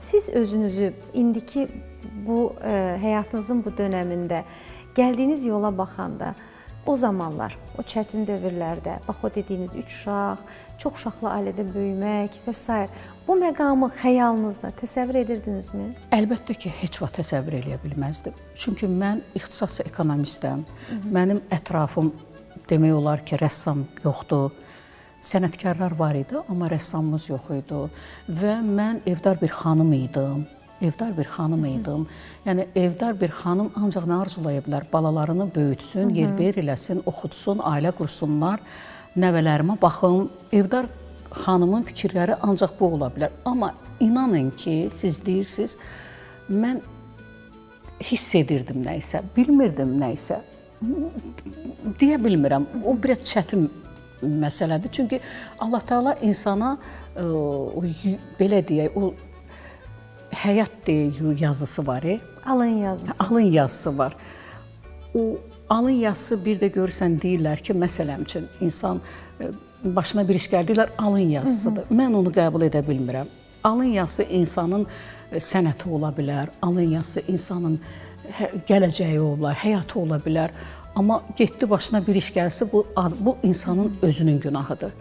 Siz özünüzü indiki bu həyatınızın bu dönəmində gəldiyiniz yola baxanda o zamanlar, o çətin dövrlərdə, bax o dediyiniz 3 uşaq, çox uşaqlı ailədə böyümək və s. bu məqamı xəyalınızda təsəvvür edirdinizmi? Əlbəttə ki, heç vaxt təsəvvür eləyə bilməzdim. Çünki mən ixtisas ekonomistəm. Mənim ətrafım demək olar ki, rəssam yoxdur. Sənətkarlar var idi, amma rəssamımız yox idi. Və mən evdar bir xanım idim. Evdar bir xanım idim. Yəni, evdar bir xanım ancaq nə arzulaya bilər? Balalarını böyütsün, yerber eləsin, oxutsun, ailə qursunlar, nəvələrimə baxım. Evdar xanımın fikirləri ancaq bu ola bilər. Amma inanın ki, siz deyirsiniz, mən hiss edirdim nəysə, bilmirdim nəysə. Deyə bilmirəm, o biraz çətin məsələdir. Çünki Allah Teala insana belə deyək, o həyat deyək yazısı var. Alın yazısı. Alın yazısı var. O alın yazısı bir də görürsən deyirlər ki, məsələn üçün insan başına bir iş gəldilər, alın yazısıdır. Mən onu qəbul edə bilmirəm. Alın yazısı insanın sənəti ola bilər, alın yazısı insanın gələcəyi ola bilər, həyatı ola bilər. Amma getdi başına bir iş gəlsə, bu insanın özünün günahıdır.